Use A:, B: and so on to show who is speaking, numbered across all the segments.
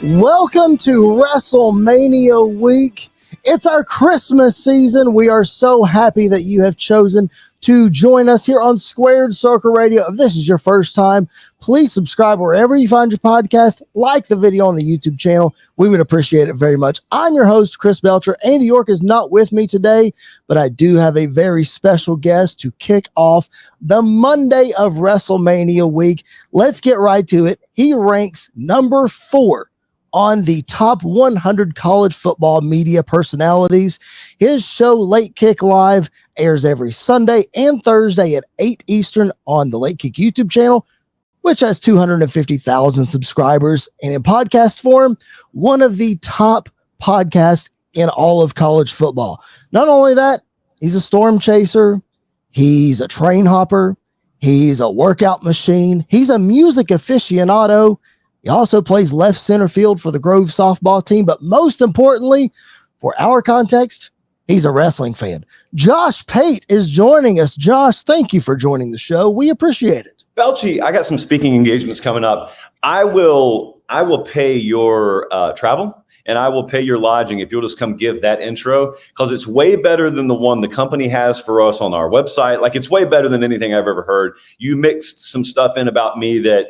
A: Welcome to WrestleMania week. It's our Christmas season. We are so happy that you have chosen to join us here on Squared Circle Radio. If this is your first time, please subscribe wherever you find your podcast. Like the video on the YouTube channel. We would appreciate it very much. I'm your host, Chris Belcher. Andy York is not with me today, but I do have a very special guest to kick off the Monday of WrestleMania week. Let's get right to it. He ranks number 4 on the top 100 college football media personalities. His show, Late Kick Live, airs every Sunday and Thursday at 8 Eastern on the Late Kick YouTube channel, which has 250,000 subscribers. And in podcast form, one of the top podcasts in all of college football. Not only that, he's a storm chaser. He's a train hopper. He's a workout machine. He's a music aficionado. He also plays left center field for the Grove softball team, but most importantly, for our context, he's a wrestling fan. Josh Pate is joining us. Josh, thank you for joining the show. We appreciate it.
B: Belchi, I got some speaking engagements coming up. I will pay your travel and I will pay your lodging if you'll just come give that intro, because it's way better than the one the company has for us on our website. Like, it's way better than anything I've ever heard. You mixed some stuff in about me that,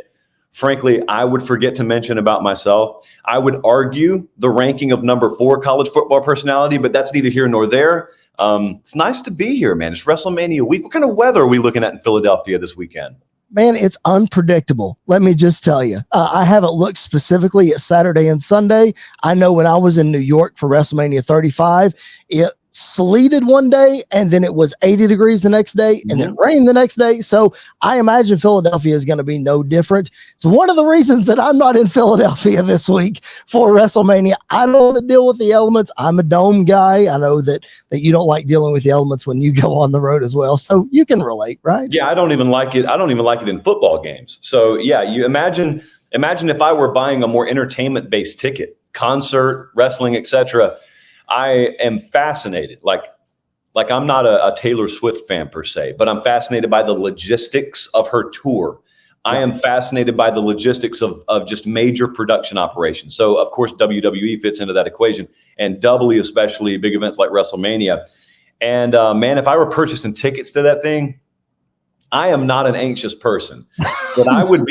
B: frankly, I would forget to mention about myself. I would argue the ranking of number 4 college football personality, but that's neither here nor there. It's nice to be here, man. It's WrestleMania week. What kind of weather are we looking at in Philadelphia this weekend?
A: Man, it's unpredictable. Let me just tell you. I haven't looked specifically at Saturday and Sunday. I know when I was in New York for WrestleMania 35, it sleeted one day and then it was 80 degrees the next day and then rained the next day. So I imagine Philadelphia is going to be no different. It's one of the reasons that I'm not in Philadelphia this week for WrestleMania. I don't want to deal with the elements. I'm a dome guy. I know that you don't like dealing with the elements when you go on the road as well. So you can relate, right?
B: Yeah, I don't even like it. I don't even like it in football games. So yeah, you imagine if I were buying a more entertainment-based ticket, concert, wrestling, etc. I am fascinated. Like I'm not a Taylor Swift fan per se, but I'm fascinated by the logistics of her tour. I am fascinated by the logistics of just major production operations. So of course, WWE fits into that equation, and doubly, especially big events like WrestleMania. And man, if I were purchasing tickets to that thing, I am not an anxious person, but I would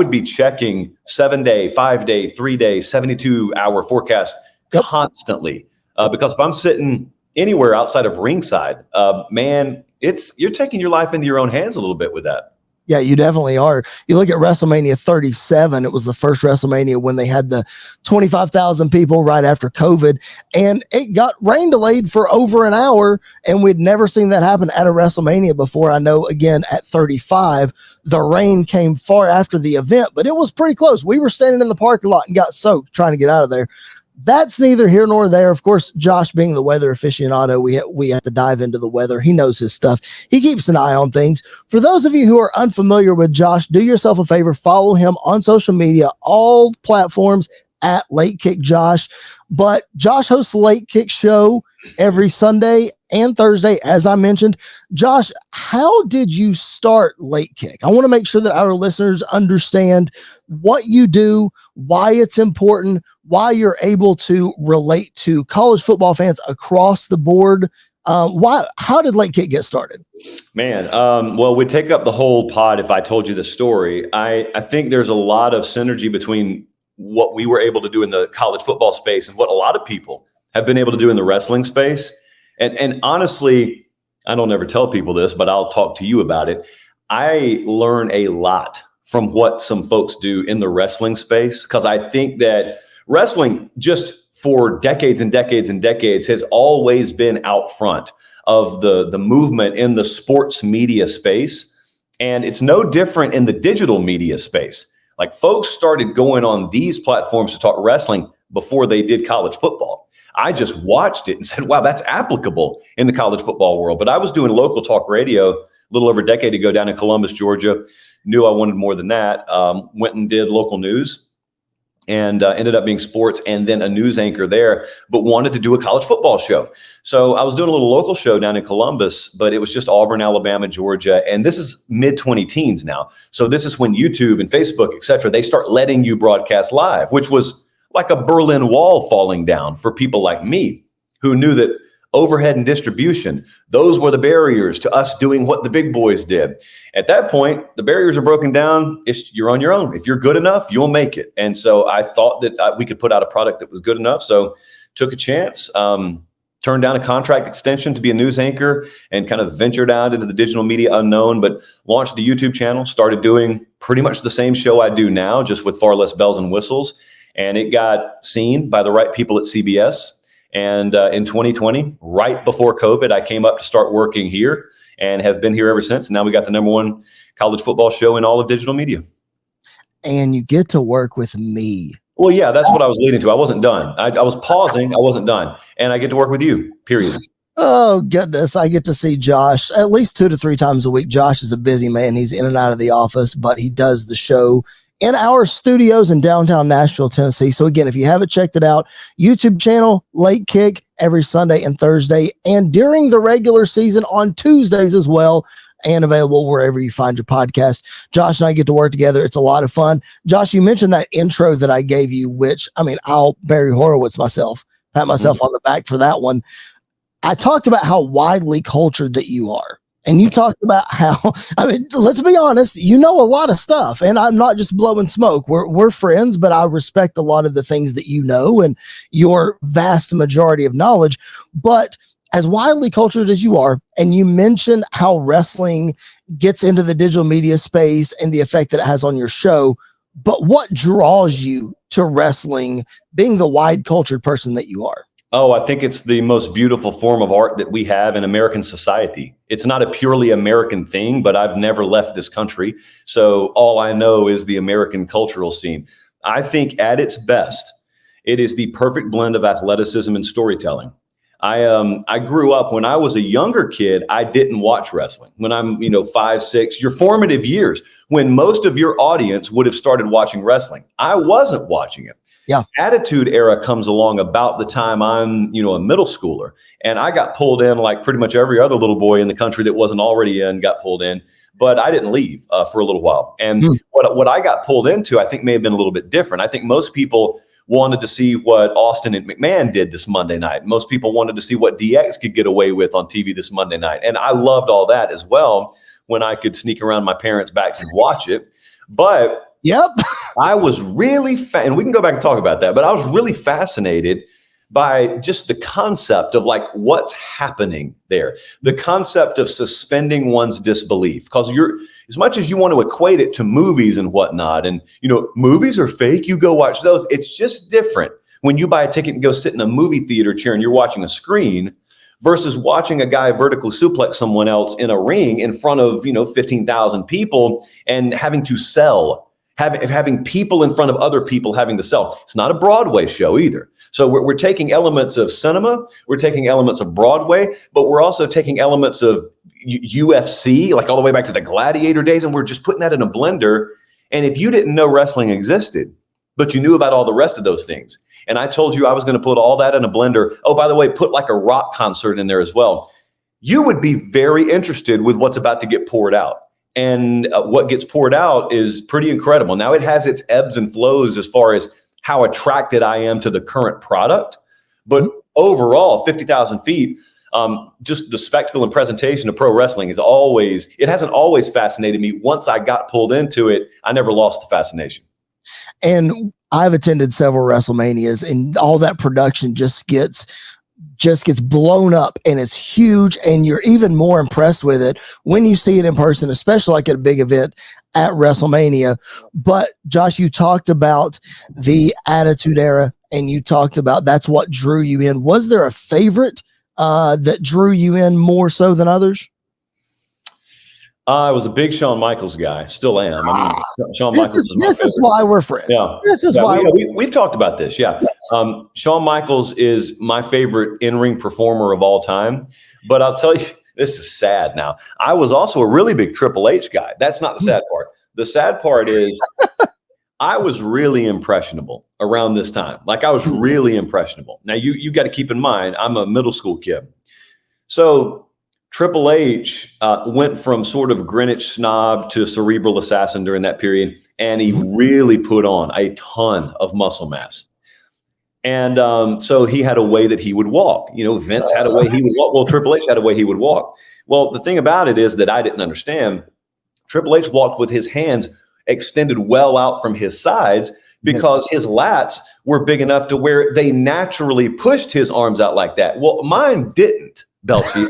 B: be checking 7-day, 5-day, 3-day, 72-hour forecast constantly. Because if I'm sitting anywhere outside of ringside, man, you're taking your life into your own hands a little bit with that.
A: Yeah, you definitely are. You look at WrestleMania 37, it was the first WrestleMania when they had the 25,000 people right after COVID, and it got rain delayed for over an hour, and we'd never seen that happen at a WrestleMania before. I know, again, at 35, the rain came far after the event, but it was pretty close. We were standing in the parking lot and got soaked trying to get out of there. That's neither here nor there. Of course, Josh being the weather aficionado, we have to dive into the weather. He knows his stuff. He keeps an eye on things. For those of you who are unfamiliar with Josh, do yourself a favor, follow him on social media, all platforms at Late Kick Josh. But Josh hosts the Late Kick show every Sunday and Thursday, as I mentioned. Josh, how did you start Late Kick? I want to make sure that our listeners understand what you do, why it's important, why you're able to relate to college football fans across the board. How did Late Kick get started?
B: Man, well, we'd take up the whole pod if I told you the story. I think there's a lot of synergy between what we were able to do in the college football space and what a lot of people have been able to do in the wrestling space. And honestly, I don't ever tell people this, but I'll talk to you about it. I learn a lot from what some folks do in the wrestling space, because I think that wrestling, just for decades and decades and decades, has always been out front of the movement in the sports media space. And it's no different in the digital media space. Like, folks started going on these platforms to talk wrestling before they did college football. I just watched it and said, wow, that's applicable in the college football world. But I was doing local talk radio a little over a decade ago down in Columbus, Georgia. Knew I wanted more than that. Went and did local news and ended up being sports and then a news anchor there, but wanted to do a college football show. So I was doing a little local show down in Columbus, but it was just Auburn, Alabama, Georgia. And this is mid-20 teens now. So this is when YouTube and Facebook, et cetera, they start letting you broadcast live, which was like a Berlin Wall falling down for people like me who knew that overhead and distribution, those were the barriers to us doing what the big boys did. At that point, the barriers are broken down. You're on your own. If you're good enough, you'll make it. And so I thought that we could put out a product that was good enough. So took a chance, turned down a contract extension to be a news anchor, and kind of ventured out into the digital media unknown, but launched the YouTube channel, started doing pretty much the same show I do now, just with far less bells and whistles. And it got seen by the right people at CBS. And in 2020, right before COVID, I came up to start working here and have been here ever since. And now we got the #1 college football show in all of digital media.
A: And you get to work with me.
B: Well, yeah, that's what I was leading to. I wasn't done. I was pausing. I wasn't done. And I get to work with you, period.
A: Oh, goodness. I get to see Josh at least 2 to 3 times a week. Josh is a busy man. He's in and out of the office, but he does the show in our studios in downtown Nashville, Tennessee. So again, if you haven't checked it out, YouTube channel, Late Kick, every Sunday and Thursday, and during the regular season on Tuesdays as well, and available wherever you find your podcast. Josh and I get to work together. It's a lot of fun. Josh, you mentioned that intro that I gave you, which, I mean, I'll Barry Horowitz myself, pat myself on the back for that one. I talked about how widely cultured that you are. And you talked about how, I mean, let's be honest, you know a lot of stuff, and I'm not just blowing smoke. We're friends, but I respect a lot of the things that you know and your vast majority of knowledge. But as widely cultured as you are, and you mentioned how wrestling gets into the digital media space and the effect that it has on your show, but what draws you to wrestling, being the wide cultured person that you are?
B: Oh, I think it's the most beautiful form of art that we have in American society. It's not a purely American thing, but I've never left this country. So all I know is the American cultural scene. I think at its best, it is the perfect blend of athleticism and storytelling. I grew up when I was a younger kid. I didn't watch wrestling when I'm, 5, 6, your formative years, when most of your audience would have started watching wrestling. I wasn't watching it.
A: Yeah.
B: Attitude Era comes along about the time I'm, a middle schooler, and I got pulled in like pretty much every other little boy in the country that wasn't already in got pulled in, but I didn't leave for a little while. And what I got pulled into, I think may have been a little bit different. I think most people wanted to see what Austin and McMahon did this Monday night. Most people wanted to see what DX could get away with on TV this Monday night. And I loved all that as well when I could sneak around my parents' backs and watch it. But
A: yep.
B: I was really, and we can go back and talk about that, but I was really fascinated by just the concept of like what's happening there, the concept of suspending one's disbelief. Because as much as you want to equate it to movies and whatnot, and movies are fake, you go watch those. It's just different when you buy a ticket and go sit in a movie theater chair and you're watching a screen versus watching a guy vertically suplex someone else in a ring in front of 15,000 people and having to sell. Having people in front of other people having to sell. It's not a Broadway show either. So we're taking elements of cinema, we're taking elements of Broadway, but we're also taking elements of UFC, like all the way back to the Gladiator days, and we're just putting that in a blender. And if you didn't know wrestling existed, but you knew about all the rest of those things, and I told you I was going to put all that in a blender, oh, by the way, put like a rock concert in there as well, you would be very interested with what's about to get poured out. And what gets poured out is pretty incredible. Now, it has its ebbs and flows as far as how attracted I am to the current product. But overall, 50,000 feet, just the spectacle and presentation of pro wrestling it hasn't always fascinated me. Once I got pulled into it, I never lost the fascination.
A: And I've attended several WrestleManias, and all that production just gets blown up, and it's huge, and you're even more impressed with it when you see it in person, especially like at a big event at WrestleMania. But Josh, you talked about the Attitude Era, and you talked about that's what drew you in. Was there a favorite that drew you in more so than others?
B: I was a big Shawn Michaels guy. Still am. I mean, Shawn Michaels.
A: This is why we're friends.
B: Yeah.
A: This is why
B: we've talked about this. Yeah. Yes. Shawn Michaels is my favorite in-ring performer of all time. But I'll tell you, this is sad now. I was also a really big Triple H guy. That's not the sad part. The sad part is I was really impressionable around this time. Like, I was really impressionable. Now, you got to keep in mind, I'm a middle school kid. So Triple H went from sort of Greenwich snob to cerebral assassin during that period, and he really put on a ton of muscle mass. And so he had a way that he would walk. Vince had a way he would walk. Well, Triple H had a way he would walk. Well, the thing about it is that I didn't understand. Triple H walked with his hands extended well out from his sides because his lats were big enough to where they naturally pushed his arms out like that. Well, mine didn't, Belchi.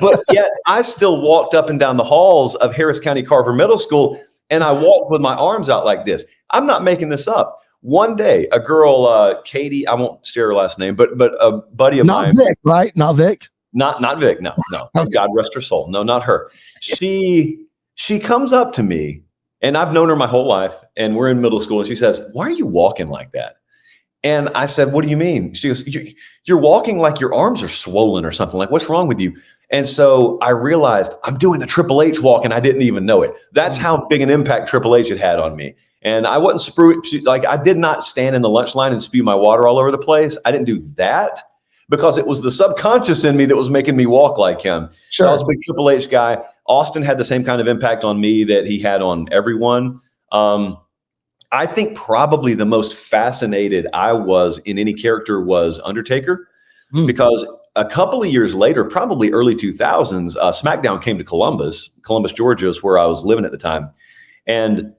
B: But yet I still walked up and down the halls of Harris County Carver Middle School, and I walked with my arms out like this. I'm not making this up. One day, a girl, Katie, I won't share her last name, but a buddy of mine.
A: Not Vic, right? Not Vic?
B: Not Vic, no. Okay. God rest her soul. No, not her. She comes up to me, and I've known her my whole life, and we're in middle school, and she says, "Why are you walking like that?" And I said, "What do you mean?" She goes, "You're walking like your arms are swollen or something. Like, what's wrong with you?" And so I realized I'm doing the Triple H walk, and I didn't even know it. That's how big an impact Triple H had on me. And I wasn't I did not stand in the lunch line and spew my water all over the place. I didn't do that because it was the subconscious in me that was making me walk like him.
A: Sure.
B: So I was a big Triple H guy. Austin had the same kind of impact on me that he had on everyone. I think probably the most fascinated I was in any character was Undertaker, because a couple of years later, probably early 2000s, SmackDown came to Columbus, Georgia is where I was living at the time. And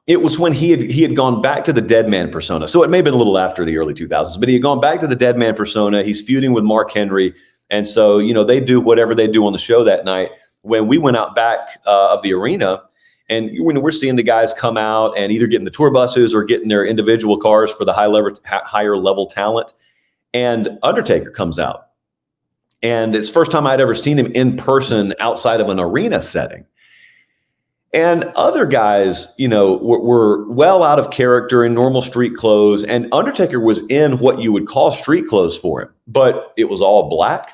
B: it was when he had gone back to the dead man persona. So it may have been a little after the early 2000s, but he had gone back to the dead man persona. He's feuding with Mark Henry. And so, they do whatever they do on the show that night. When we went out back of the arena, and when we're seeing the guys come out and either getting the tour buses or getting their individual cars for the higher level talent, and Undertaker comes out. And it's the first time I'd ever seen him in person outside of an arena setting. And other guys, were well out of character in normal street clothes. And Undertaker was in what you would call street clothes for him. But it was all black,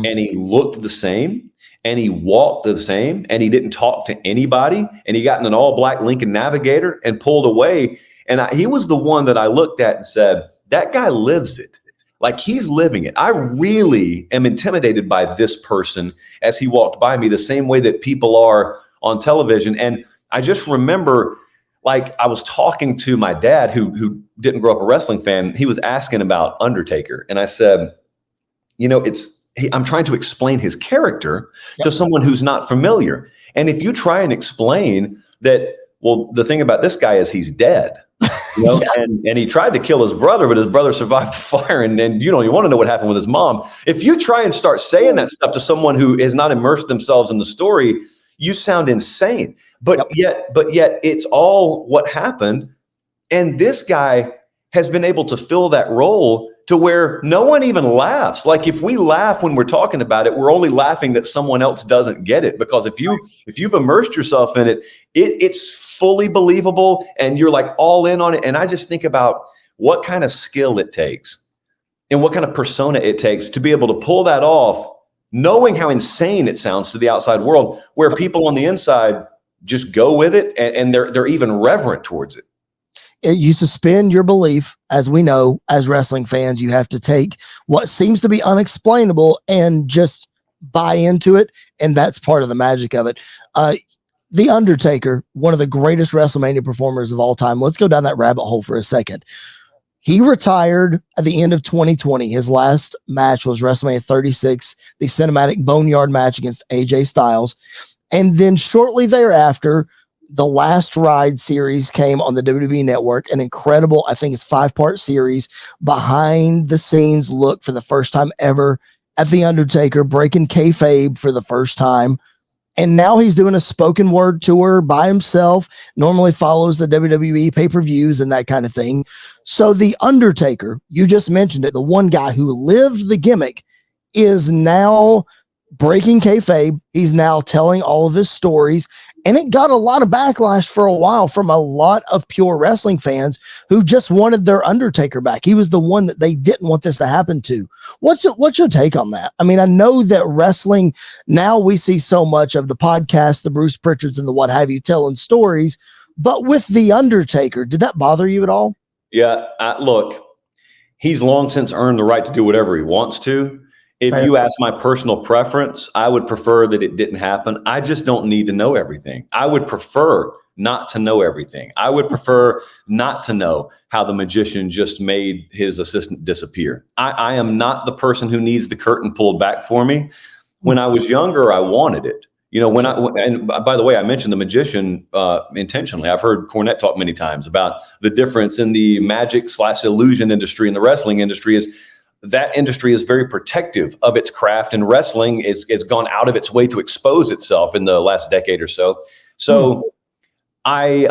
B: and he looked the same, and he walked the same, and he didn't talk to anybody. And he got in an all black Lincoln Navigator and pulled away. And he was the one that I looked at and said, that guy lives it. Like, he's living it. I really am intimidated by this person as he walked by me, the same way that people are on television. And I just remember, like, I was talking to my dad who didn't grow up a wrestling fan. He was asking about Undertaker. And I said, I'm trying to explain his character to someone who's not familiar. And if you try and explain that, well, the thing about this guy is he's dead, and he tried to kill his brother, but his brother survived the fire. And you don't even want to know what happened with his mom. If you try and start saying that stuff to someone who has not immersed themselves in the story, you sound insane, but yet it's all what happened. And this guy has been able to fill that role to where no one even laughs. Like, if we laugh when we're talking about it, we're only laughing that someone else doesn't get it. Because if you've immersed yourself in it, it's fully believable and you're like all in on it. And I just think about what kind of skill it takes and what kind of persona it takes to be able to pull that off, knowing how insane it sounds to the outside world, where people on the inside just go with it and they're even reverent towards it.
A: You suspend your belief. As we know, as wrestling fans, you have to take what seems to be unexplainable and just buy into it. And that's part of the magic of it. The Undertaker, one of the greatest WrestleMania performers of all time. Let's go down that rabbit hole for a second. He retired at the end of 2020. His last match was WrestleMania 36, the cinematic Boneyard match against AJ Styles. And then shortly thereafter, the Last Ride series came on the WWE Network, an incredible, I think it's 5-part series, behind the scenes look for the first time ever at The Undertaker, breaking kayfabe for the first time. And now he's doing a spoken word tour by himself, normally follows the WWE pay-per-views and that kind of thing. So The Undertaker, you just mentioned it, the one guy who lived the gimmick, is now breaking kayfabe. He's now telling all of his stories. And it got a lot of backlash for a while from a lot of pure wrestling fans who just wanted their Undertaker back. He was the one that they didn't want this to happen to. What's your take on that? I mean, I know that wrestling, now we see so much of the podcast, the Bruce Pritchards and the what have you telling stories, but with The Undertaker, did that bother you at all?
B: Yeah, look, he's long since earned the right to do whatever he wants to. If you ask my personal preference, I would prefer that it didn't happen. I just don't need to know everything. I would prefer not to know everything. I would prefer not to know how the magician just made his assistant disappear. I am not the person who needs the curtain pulled back for me. When I was younger, I wanted it. You know, and by the way, I mentioned the magician intentionally. I've heard Cornette talk many times about the difference in the magic/illusion industry and the wrestling industry. Is that industry is very protective of its craft, and wrestling is gone out of its way to expose itself in the last decade or so. So I,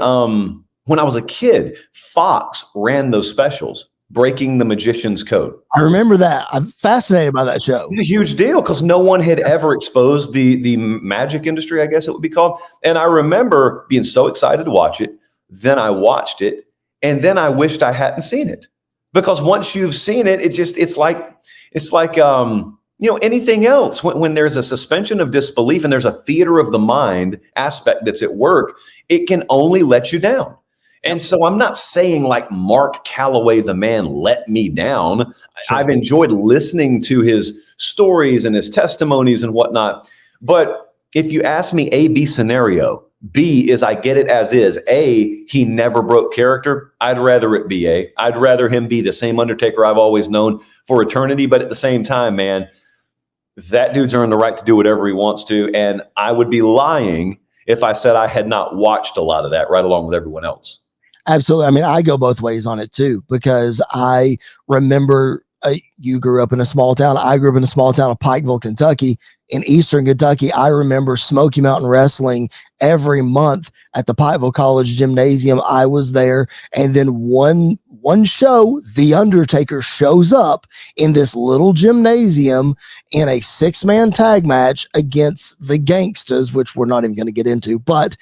B: when I was a kid, Fox ran those specials, Breaking the Magician's Code.
A: I remember that. I'm fascinated by that show.
B: It's a huge deal because no one had ever exposed the magic industry, I guess it would be called. And I remember being so excited to watch it. Then I watched it, and then I wished I hadn't seen it, because once you've seen it, it's like you know, anything else. When there's a suspension of disbelief and there's a theater of the mind aspect that's at work, it can only let you down. And so I'm not saying like Mark Calloway, the man, let me down. Sure. I've enjoyed listening to his stories and his testimonies and whatnot. But if you ask me A, B scenario, B is I get it as is. A, he never broke character. I'd rather it be A. I'd rather him be the same Undertaker I've always known for eternity. But at the same time, man, that dude's earned the right to do whatever he wants to. And I would be lying if I said I had not watched a lot of that right along with everyone else.
A: Absolutely. I mean, I go both ways on it too, because I remember you grew up in a small town. I grew up in a small town of Pikeville, Kentucky. In Eastern Kentucky, I remember Smoky Mountain Wrestling every month at the Pikeville College Gymnasium. I was there. And then one show, The Undertaker shows up in this little gymnasium in a 6-man tag match against the Gangstas, which we're not even going to get into, but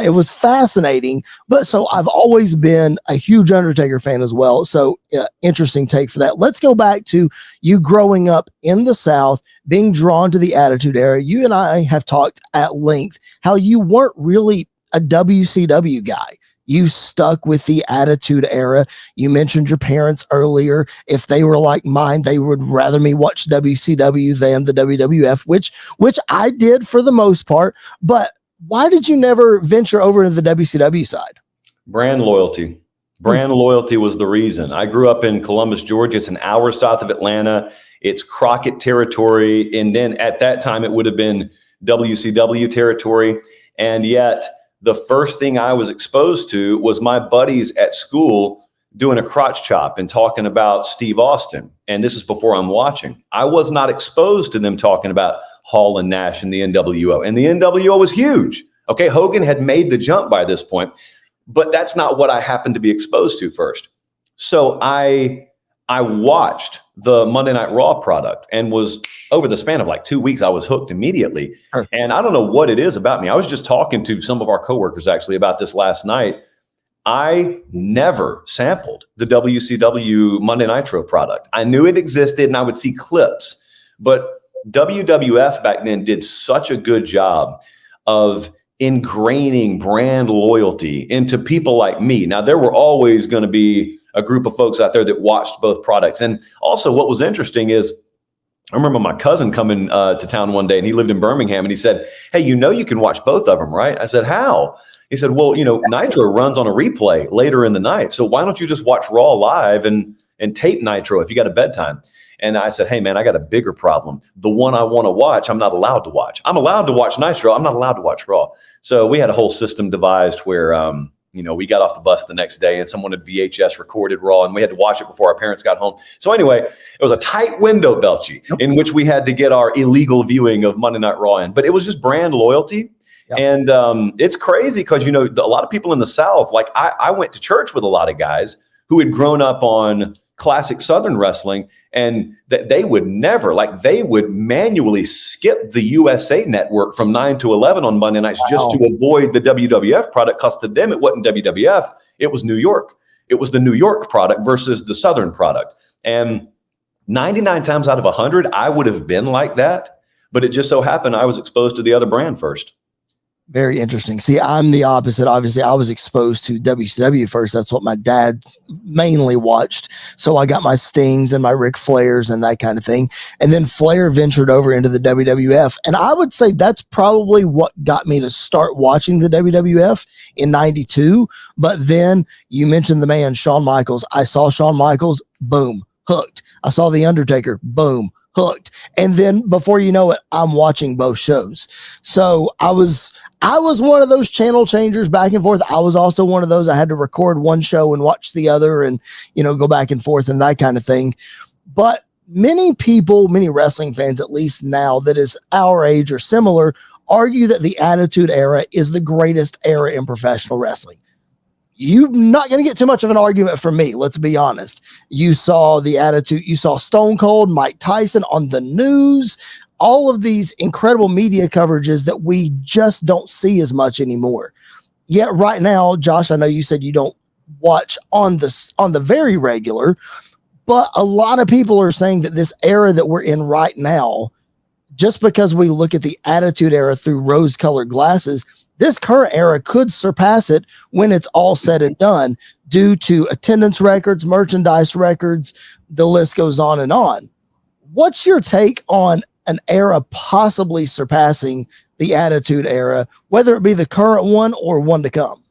A: it was fascinating. But so I've always been a huge Undertaker fan as well. So interesting take for that. Let's go back to you growing up in the South, being drawn to the Attitude Era. You and I have talked at length how you weren't really a WCW guy. You stuck with the Attitude Era. You mentioned your parents earlier. If they were like mine, they would rather me watch WCW than the WWF, which I did for the most part. But why did you never venture over into the WCW side?
B: Brand loyalty. Brand loyalty was the reason. I grew up in Columbus, Georgia. It's an hour south of Atlanta. It's Crockett territory. And then at that time, it would have been WCW territory. And yet the first thing I was exposed to was my buddies at school doing a crotch chop and talking about Steve Austin. And this is before I'm watching. I was not exposed to them talking about Hall and Nash and the NWO. And the NWO was huge. Okay, Hogan had made the jump by this point, but that's not what I happened to be exposed to first. So I watched the Monday Night Raw product and was, over the span of like 2 weeks, I was hooked immediately. Sure. And I don't know what it is about me. I was just talking to some of our coworkers actually about this last night. I never sampled the WCW Monday Nitro product. I knew it existed and I would see clips, but WWF back then did such a good job of ingraining brand loyalty into people like me. Now, there were always going to be a group of folks out there that watched both products. And also what was interesting is I remember my cousin coming to town one day, and he lived in Birmingham, and he said, "Hey, you know, you can watch both of them, right?" I said, "How?" He said, "Well, you know, Nitro runs on a replay later in the night. So why don't you just watch Raw live and tape Nitro if you got a bedtime?" And I said, "Hey, man, I got a bigger problem. The one I want to watch, I'm not allowed to watch. I'm allowed to watch Nitro. I'm not allowed to watch Raw." So we had a whole system devised where, you know, we got off the bus the next day and someone had VHS recorded Raw and we had to watch it before our parents got home. So anyway, it was a tight window, Belchi, in which we had to get our illegal viewing of Monday Night Raw in. But it was just brand loyalty. Yep. And it's crazy because, you know, a lot of people in the South, like I went to church with a lot of guys who had grown up on classic Southern wrestling, and that they would never, like, they would manually skip the USA Network from 9 to 11 on Monday nights just to avoid the WWF product, because to them it wasn't WWF, it was New York. It was the New York product versus the Southern product. And 99 times out of 100, I would have been like that, but it just so happened I was exposed to the other brand first.
A: Very interesting. See, I'm the opposite. Obviously, I was exposed to WCW first. That's what my dad mainly watched. So I got my Stings and my Ric Flairs and that kind of thing. And then Flair ventured over into the WWF. And I would say that's probably what got me to start watching the WWF in 92. But then you mentioned the man, Shawn Michaels. I saw Shawn Michaels, boom, hooked. I saw The Undertaker, boom, hooked. And then before you know it, I'm watching both shows. So I was one of those channel changers back and forth. I was also one of those, I had to record one show and watch the other and, go back and forth and that kind of thing. But many people, many wrestling fans, at least now that is our age or similar, argue that the Attitude Era is the greatest era in professional wrestling. You're not going to get too much of an argument from me. Let's be honest. You saw the Attitude. You saw Stone Cold, Mike Tyson on the news, all of these incredible media coverages that we just don't see as much anymore. Yet right now, Josh, I know you said you don't watch on the very regular, but a lot of people are saying that this era that we're in right now, just because we look at the Attitude Era through rose-colored glasses, this current era could surpass it when it's all said and done due to attendance records, merchandise records, the list goes on and on. What's your take on an era possibly surpassing the Attitude Era, whether it be the current one or one to come?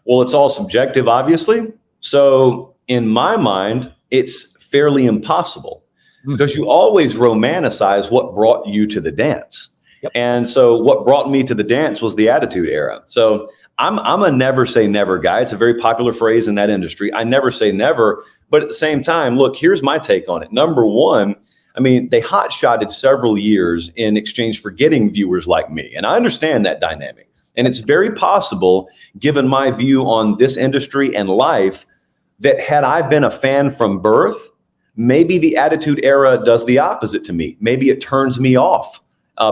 B: Well, it's all subjective, obviously. So in my mind, it's fairly impossible because you always romanticize what brought you to the dance. Yep. And so what brought me to the dance was the Attitude Era. So I'm a never say never guy. It's a very popular phrase in that industry. I never say never, but at the same time, look, here's my take on it. Number one, I mean, they hot-shotted several years in exchange for getting viewers like me. And I understand that dynamic. And it's very possible, given my view on this industry and life, that had I been a fan from birth, maybe the Attitude Era does the opposite to me. Maybe it turns me off.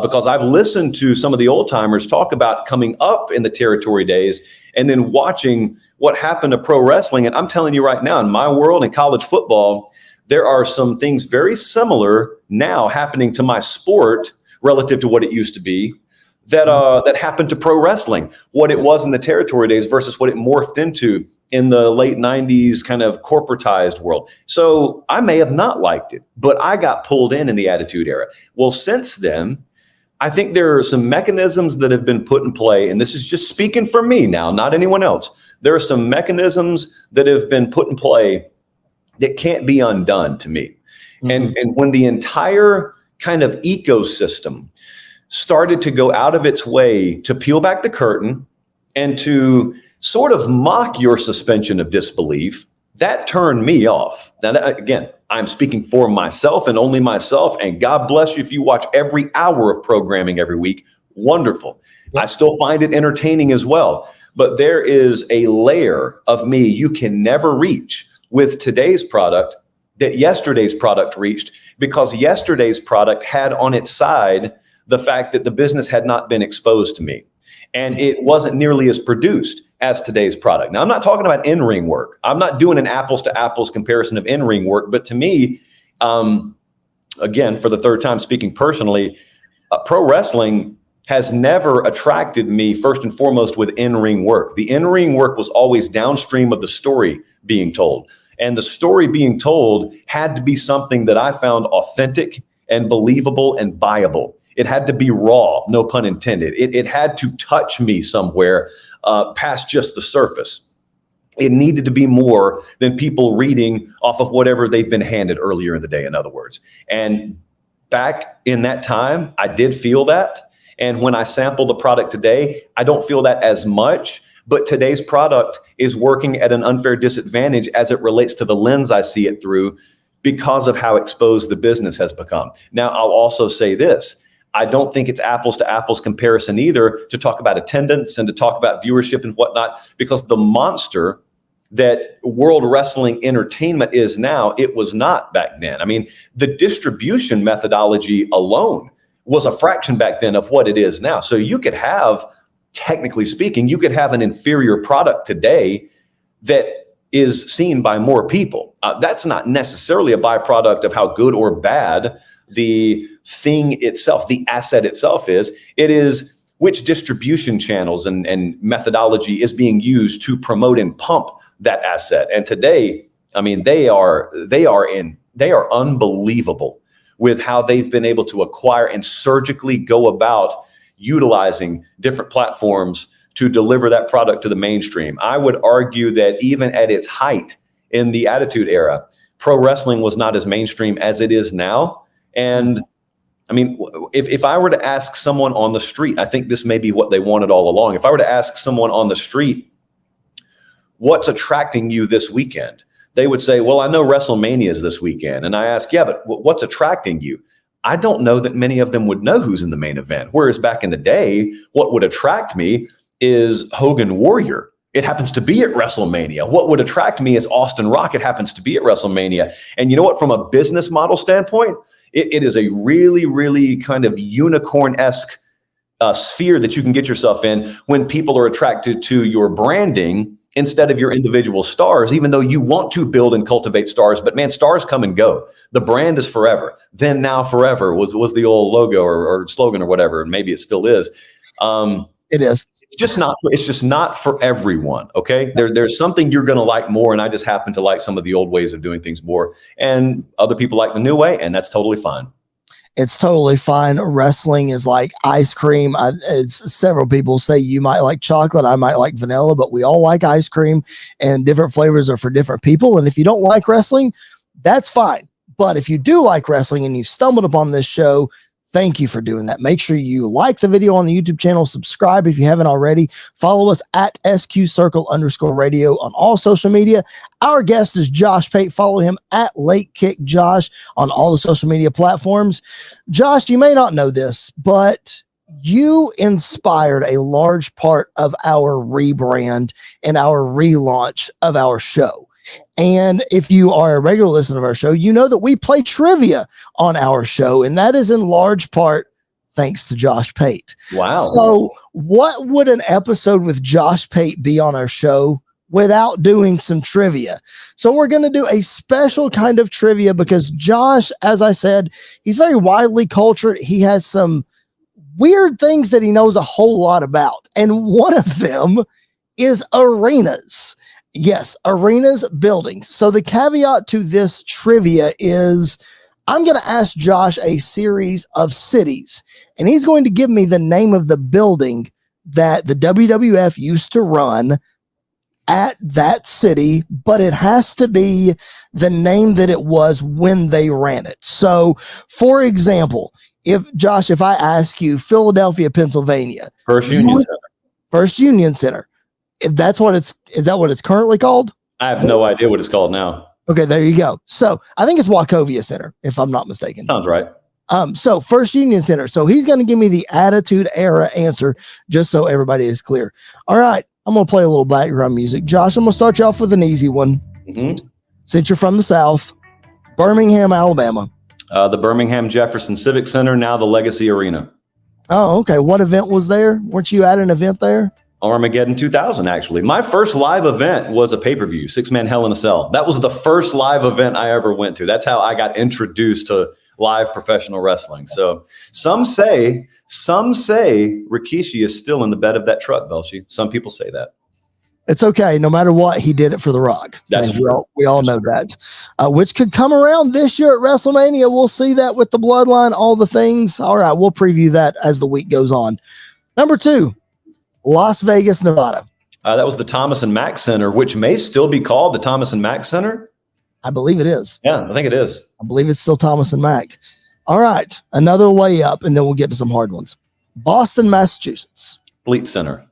B: Because I've listened to some of the old timers talk about coming up in the territory days and then watching what happened to pro wrestling. And I'm telling you right now, in my world, in college football, there are some things very similar now happening to my sport relative to what it used to be that happened to pro wrestling, what it was in the territory days versus what it morphed into in the late 90s kind of corporatized world. So I may have not liked it, but I got pulled in the Attitude Era. Well, since then, I think there are some mechanisms that have been put in play, and this is just speaking for me now, not anyone else. There are some mechanisms that have been put in play that can't be undone to me. Mm-hmm. And when the entire kind of ecosystem started to go out of its way to peel back the curtain and to sort of mock your suspension of disbelief, that turned me off. Now, again, I'm speaking for myself and only myself, and God bless you if you watch every hour of programming every week. Wonderful. Yep. I still find it entertaining as well. But there is a layer of me you can never reach with today's product that yesterday's product reached, because yesterday's product had on its side the fact that the business had not been exposed to me. And it wasn't nearly as produced as today's product. Now, I'm not talking about in-ring work. I'm not doing an apples to apples comparison of in-ring work. But to me, again, for the third time speaking personally, pro wrestling has never attracted me first and foremost with in-ring work. The in-ring work was always downstream of the story being told. And the story being told had to be something that I found authentic and believable and buyable. It had to be raw, no pun intended. It had to touch me somewhere past just the surface. It needed to be more than people reading off of whatever they've been handed earlier in the day, in other words. And back in that time, I did feel that. And when I sample the product today, I don't feel that as much. But today's product is working at an unfair disadvantage as it relates to the lens I see it through because of how exposed the business has become. Now, I'll also say this. I don't think it's apples to apples comparison either to talk about attendance and to talk about viewership and whatnot, because the monster that World Wrestling Entertainment is now, it was not back then. I mean, the distribution methodology alone was a fraction back then of what it is now. So you could have, technically speaking, you could have an inferior product today that is seen by more people. That's not necessarily a byproduct of how good or bad the thing itself, the asset itself is. It is which distribution channels and methodology is being used to promote and pump that asset. And today, I mean, they are unbelievable with how they've been able to acquire and surgically go about utilizing different platforms to deliver that product to the mainstream. I would argue that even at its height in the Attitude Era, pro wrestling was not as mainstream as it is now. And I mean, if I were to ask someone on the street, I think this may be what they wanted all along. If I were to ask someone on the street, what's attracting you this weekend? They would say, well, I know WrestleMania is this weekend. And I ask, yeah, but what's attracting you? I don't know that many of them would know who's in the main event. Whereas back in the day, what would attract me is Hogan Warrior. It happens to be at WrestleMania. What would attract me is Austin Rock. It happens to be at WrestleMania. And you know what? From a business model standpoint, it is a really, really kind of unicorn-esque sphere that you can get yourself in when people are attracted to your branding instead of your individual stars, even though you want to build and cultivate stars. But man, stars come and go. The brand is forever. Then, now, forever was the old logo or slogan or whatever, and maybe it still is.
A: It is.
B: It's just not for everyone. Okay. There's something you're going to like more. And I just happen to like some of the old ways of doing things more. And other people like the new way. And that's totally fine.
A: It's totally fine. Wrestling is like ice cream. Several people say you might like chocolate. I might like vanilla, but we all like ice cream, and different flavors are for different people. And if you don't like wrestling, that's fine. But if you do like wrestling and you've stumbled upon this show, thank you for doing that. Make sure you like the video on the YouTube channel, subscribe if you haven't already, follow us at SQCircle_radio on all social media. Our guest is Josh Pate. Follow him at Late Kick Josh on all the social media platforms. Josh, you may not know this, but you inspired a large part of our rebrand and our relaunch of our show. And if you are a regular listener of our show, you know that we play trivia on our show, and that is in large part thanks to Josh Pate.
B: Wow.
A: So what would an episode with Josh Pate be on our show without doing some trivia? So we're going to do a special kind of trivia because Josh, as I said, he's very widely cultured. He has some weird things that he knows a whole lot about. And one of them is arenas. Yes, arenas, buildings. So the caveat to this trivia is I'm going to ask Josh a series of cities, and he's going to give me the name of the building that the WWF used to run at that city, but it has to be the name that it was when they ran it. So, for example, if I ask you Philadelphia, Pennsylvania,
B: First Union Center.
A: First Union Center. Is that what it's currently called?
B: I have no idea what it's called now.
A: Okay, there you go. So I think it's Wachovia Center, if I'm not mistaken.
B: Sounds right.
A: So First Union Center. So he's going to give me the Attitude Era answer, just so everybody is clear. All right, I'm going to play a little background music. Josh, I'm going to start you off with an easy one.
B: Mm-hmm.
A: Since you're from the South, Birmingham, Alabama.
B: The Birmingham Jefferson Civic Center, now the Legacy Arena.
A: Oh, okay. What event was there? Weren't you at an event there?
B: Armageddon 2000, actually. My first live event was a pay-per-view, 6-man Hell in a Cell. That was the first live event I ever went to. That's how I got introduced to live professional wrestling. So some say Rikishi is still in the bed of that truck, Belchi. Some people say that.
A: It's okay. No matter what, he did it for The Rock.
B: That's true.
A: We all know that. Which could come around this year at WrestleMania. We'll see that with the bloodline, all the things. All right, we'll preview that as the week goes on. Number 2. Las Vegas, Nevada.
B: That was the Thomas and Mack Center, which may still be called the Thomas and Mack Center.
A: I believe it is.
B: Yeah, I think it is.
A: I believe it's still Thomas and Mack. All right, another layup, and then we'll get to some hard ones. Boston, Massachusetts.
B: Fleet Center.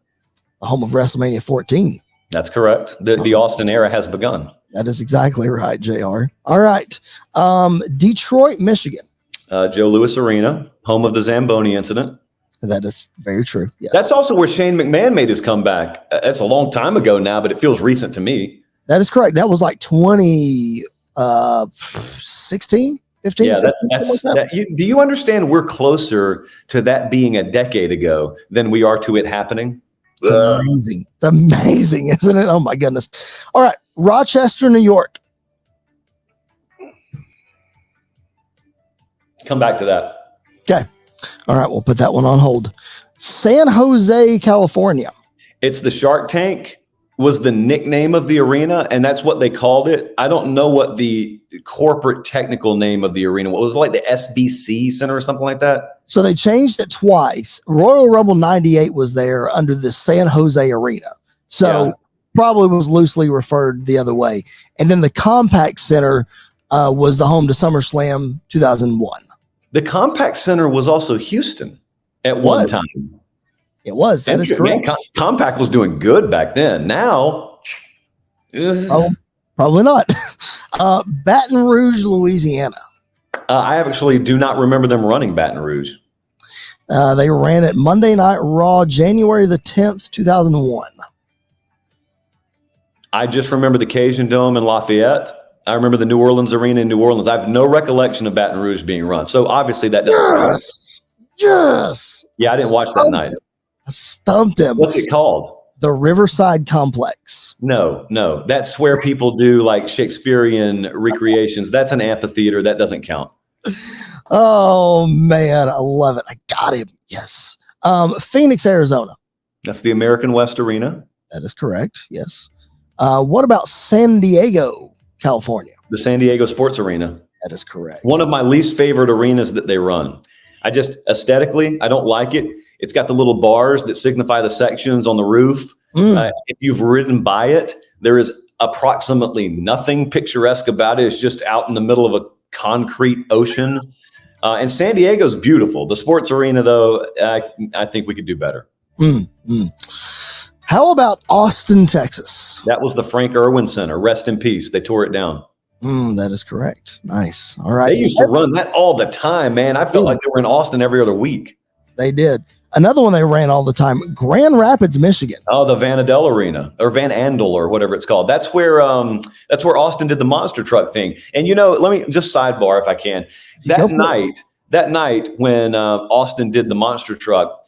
A: The home of WrestleMania 14.
B: That's correct. The Austin era has begun.
A: That is exactly right, JR. All right. Detroit, Michigan.
B: Joe Louis Arena, home of the Zamboni incident.
A: That is very true. Yes.
B: That's also where Shane McMahon made his comeback. That's a long time ago now, but it feels recent to me.
A: That is correct. That was like 2016, 15.
B: Yeah,
A: 16,
B: do you understand we're closer to that being a decade ago than we are to it happening?
A: It's amazing. It's amazing, isn't it? Oh, my goodness. All right. Rochester, New York.
B: Come back to that.
A: Okay. All right. We'll put that one on hold. San Jose, California.
B: It's the Shark Tank was the nickname of the arena, and that's what they called it. I don't know what the corporate technical name of the arena was. It was like the SBC Center or something like that.
A: So they changed it twice. Royal Rumble 98 was there under the San Jose Arena. So probably was loosely referred the other way. And then the Compact Center was the home to SummerSlam 2001.
B: The Compact Center was also Houston at one time.
A: It was. That is correct.
B: Man, Compact was doing good back then. Now,
A: probably not. Baton Rouge, Louisiana.
B: I actually do not remember them running Baton Rouge.
A: They ran it Monday Night Raw, January the 10th, 2001.
B: I just remember the Cajun Dome in Lafayette. I remember the New Orleans Arena in New Orleans. I have no recollection of Baton Rouge being run. So obviously that doesn't.
A: Yes.
B: Yeah, I didn't watch that night.
A: I stumped him.
B: What's it called?
A: The Riverside Complex.
B: No. That's where people do like Shakespearean recreations. That's an amphitheater. That doesn't count.
A: Oh, man. I love it. I got him. Yes. Phoenix, Arizona.
B: That's the American West Arena.
A: That is correct. Yes. What about San Diego, California?
B: The San Diego Sports Arena.
A: That is correct.
B: One of my least favorite arenas that they run. I just aesthetically, I don't like it. It's got the little bars that signify the sections on the roof. If you've ridden by it, there is approximately nothing picturesque about it. It's just out in the middle of a concrete ocean. And San Diego's beautiful. The sports arena, though, I think we could do better.
A: How about Austin, Texas?
B: That was the Frank Irwin Center. Rest in peace. They tore it down.
A: That is correct. Nice. All right.
B: They used to run that all the time, man. I felt like they were in Austin every other week.
A: They did. Another one they ran all the time, Grand Rapids, Michigan.
B: Oh, the Van Andel Arena or Van Andel or whatever it's called. That's where Austin did the monster truck thing. And let me just sidebar if I can. That night when Austin did the monster truck,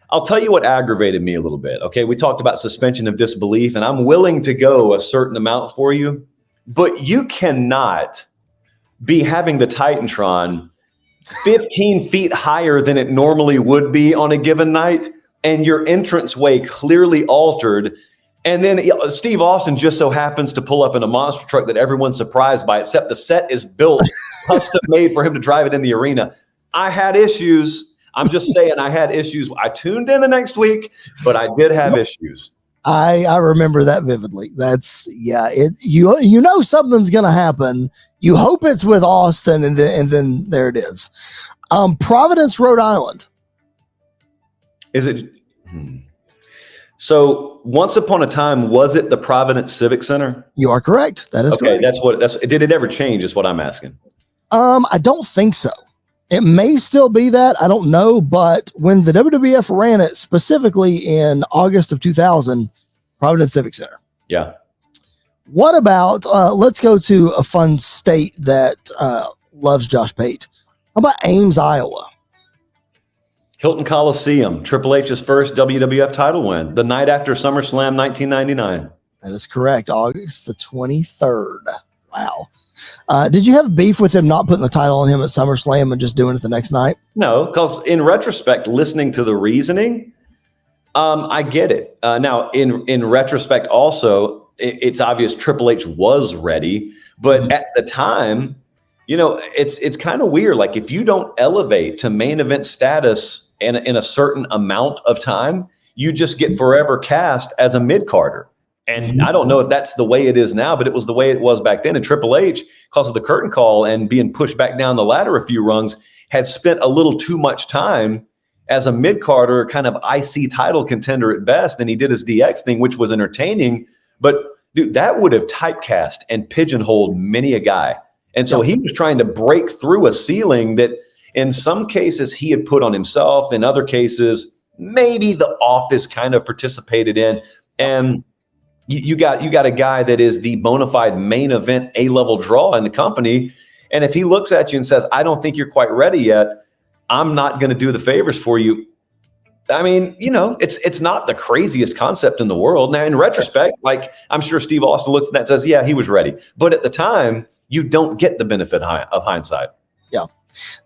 B: I'll tell you what aggravated me a little bit. Okay, we talked about suspension of disbelief, and I'm willing to go a certain amount for you, but you cannot be having the Titantron 15 feet higher than it normally would be on a given night, and your entranceway clearly altered. And then Steve Austin just so happens to pull up in a monster truck that everyone's surprised by, except the set is built, custom made for him to drive it in the arena. I had issues. I'm just saying I had issues. I tuned in the next week, but I did have issues.
A: I remember that vividly. That's you know something's gonna happen. You hope it's with Austin, and then there it is. Providence, Rhode Island.
B: Is it? So once upon a time, was it the Providence Civic Center?
A: You are correct. That is correct.
B: Did it ever change? Is what I'm asking.
A: I don't think so. It may still be that. I don't know. But when the WWF ran it specifically in August of 2000, Providence Civic Center.
B: Yeah.
A: What about, let's go to a fun state that loves Josh Pate. How about Ames, Iowa?
B: Hilton Coliseum, Triple H's first WWF title win, the night after SummerSlam 1999.
A: That is correct. August the 23rd. Wow. Did you have beef with him not putting the title on him at SummerSlam and just doing it the next night?
B: No, because in retrospect, listening to the reasoning, I get it. Now, in retrospect, also, it's obvious Triple H was ready, but at the time, it's kind of weird. Like if you don't elevate to main event status in a certain amount of time, you just get forever cast as a mid-carder. And I don't know if that's the way it is now, but it was the way it was back then. And Triple H, because of the curtain call and being pushed back down the ladder a few rungs, had spent a little too much time as a mid-carder, kind of IC title contender at best. And he did his DX thing, which was entertaining. But dude, that would have typecast and pigeonholed many a guy. And so he was trying to break through a ceiling that in some cases he had put on himself. In other cases, maybe the office kind of participated in. And you got a guy that is the bona fide main event A-level draw in the company. And if he looks at you and says, I don't think you're quite ready yet, I'm not going to do the favors for you. I mean, it's not the craziest concept in the world. Now, in retrospect, like I'm sure Steve Austin looks at that and says, yeah, he was ready. But at the time, you don't get the benefit of hindsight.
A: Yeah,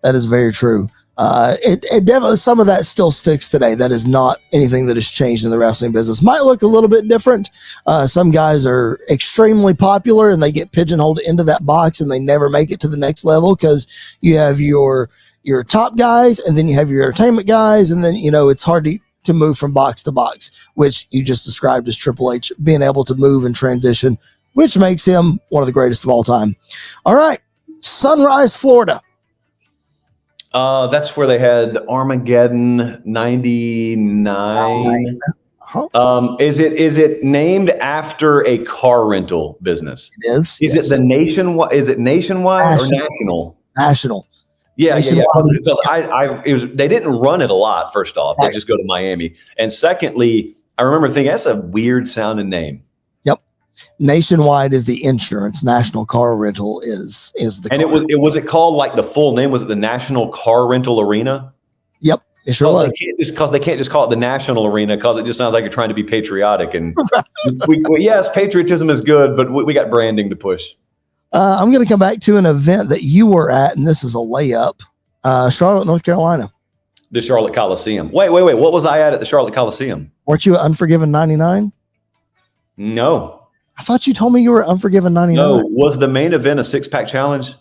A: that is very true. It definitely, some of that still sticks today. That is not anything that has changed in the wrestling business. Might look a little bit different. Some guys are extremely popular and they get pigeonholed into that box and they never make it to the next level because you have your top guys and then you have your entertainment guys, and then it's hard to move from box to box, which you just described as Triple H being able to move and transition, which makes him one of the greatest of all time. All right, Sunrise, Florida.
B: That's where they had Armageddon 99.
A: Uh-huh.
B: Is it named after a car rental business?
A: It is.
B: Is it the nationwide? Is it nationwide or national?
A: National.
B: Yeah. Because they didn't run it a lot. First off, they just go to Miami, and secondly, I remember thinking that's a weird sounding name.
A: Yep. Nationwide is the insurance. National Car Rental is the.
B: And
A: car.
B: was it called like the full name? Was it the National Car Rental Arena?
A: Yep. It sure was.
B: They can't just call it the National Arena because it just sounds like you're trying to be patriotic. And yes, patriotism is good, but we got branding to push.
A: I'm going to come back to an event that you were at, and this is a layup. Charlotte, North Carolina.
B: The Charlotte Coliseum. Wait. What was I at the Charlotte Coliseum?
A: Weren't you at Unforgiven 99?
B: No.
A: I thought you told me you were Unforgiven 99.
B: No. Was the main event a 6-pack challenge?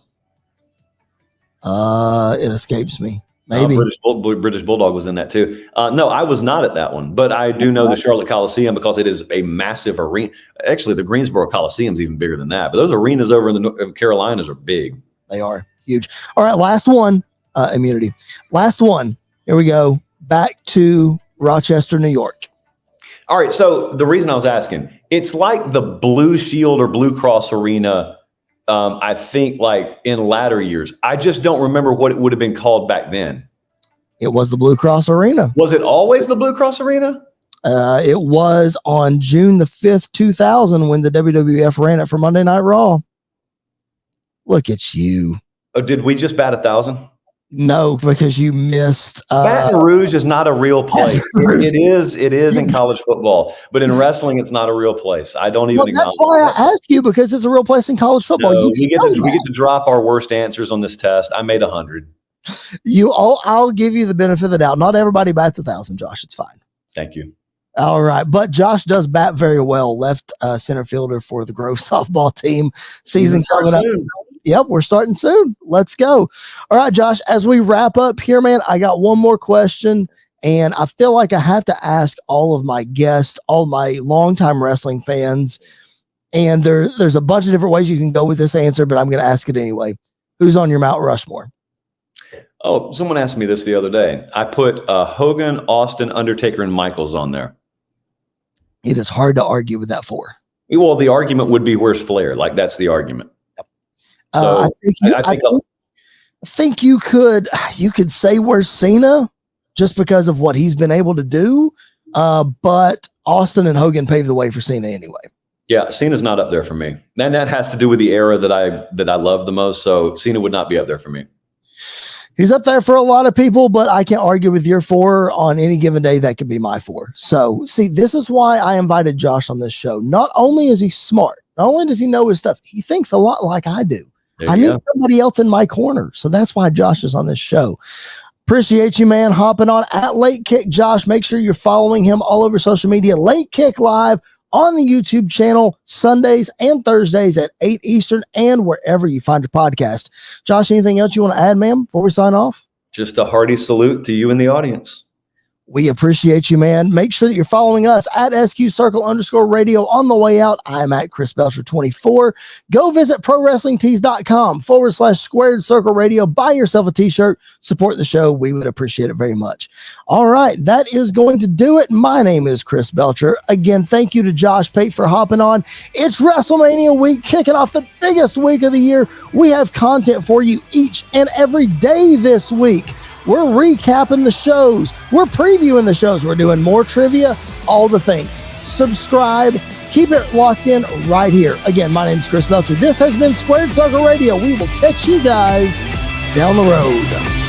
A: It escapes me. Maybe.
B: British Bulldog was in that too. No, I was not at that one, but I do know the Charlotte Coliseum because it is a massive arena. Actually, the Greensboro Coliseum is even bigger than that, but those arenas over in the Carolinas are big.
A: They are huge. All right, last one, immunity. Last one. Here we go. Back to Rochester, New York.
B: All right, so the reason I was asking, it's like the Blue Shield or Blue Cross Arena. I think like in latter years, I just don't remember what it would have been called back then.
A: It was the Blue Cross Arena.
B: Was it always the Blue Cross Arena?
A: It was on June the 5th, 2000 when the WWF ran it for Monday Night Raw. Look at you.
B: Oh, did we just bat 1,000?
A: No, because you missed.
B: Baton Rouge is not a real place. It is in college football, but in wrestling, it's not a real place. I don't even.
A: That's why I asked you, because it's a real place in college football.
B: No, we get to drop our worst answers on this test. I made 100.
A: I'll give you the benefit of the doubt. Not everybody bats 1,000, Josh. It's fine.
B: Thank you.
A: All right, but Josh does bat very well. Left center fielder for the Grove softball team. Season coming up. Yep, we're starting soon. Let's go. All right, Josh, as we wrap up here, man, I got one more question, and I feel like I have to ask all of my guests, all my longtime wrestling fans, and there's a bunch of different ways you can go with this answer, but I'm going to ask it anyway. Who's on your Mount Rushmore?
B: Oh, someone asked me this the other day. I put Hogan, Austin, Undertaker, and Michaels on there.
A: It is hard to argue with that 4.
B: Well, the argument would be, where's Flair? Like, that's the argument. So
A: I think you could say where's Cena just because of what he's been able to do. But Austin and Hogan paved the way for Cena anyway.
B: Yeah, Cena's not up there for me. And that has to do with the era that I love the most. So Cena would not be up there for me.
A: He's up there for a lot of people, but I can't argue with your 4 on any given day. That could be my 4. So see, this is why I invited Josh on this show. Not only is he smart, not only does he know his stuff, he thinks a lot like I do. I need somebody else in my corner. So that's why Josh is on this show. Appreciate you, man, hopping on at Late Kick Josh. Make sure you're following him all over social media. Late Kick Live on the YouTube channel, Sundays and Thursdays at 8 Eastern and wherever you find your podcast. Josh, anything else you want to add, ma'am, before we sign off?
B: Just a hearty salute to you and the audience.
A: We appreciate you, man. Make sure that you're following us at SQ_radio on the way out. I'm at Chris Belcher 24. Go visit ProWrestlingTees.com/Squared Circle Radio. Buy yourself a t-shirt. Support the show. We would appreciate it very much. All right. That is going to do it. My name is Chris Belcher. Again, thank you to Josh Pate for hopping on. It's WrestleMania week, kicking off the biggest week of the year. We have content for you each and every day this week. We're recapping the shows. We're previewing the shows. We're doing more trivia, all the things. Subscribe. Keep it locked in right here. Again, my name is Chris Belcher. This has been Squared Circle Radio. We will catch you guys down the road.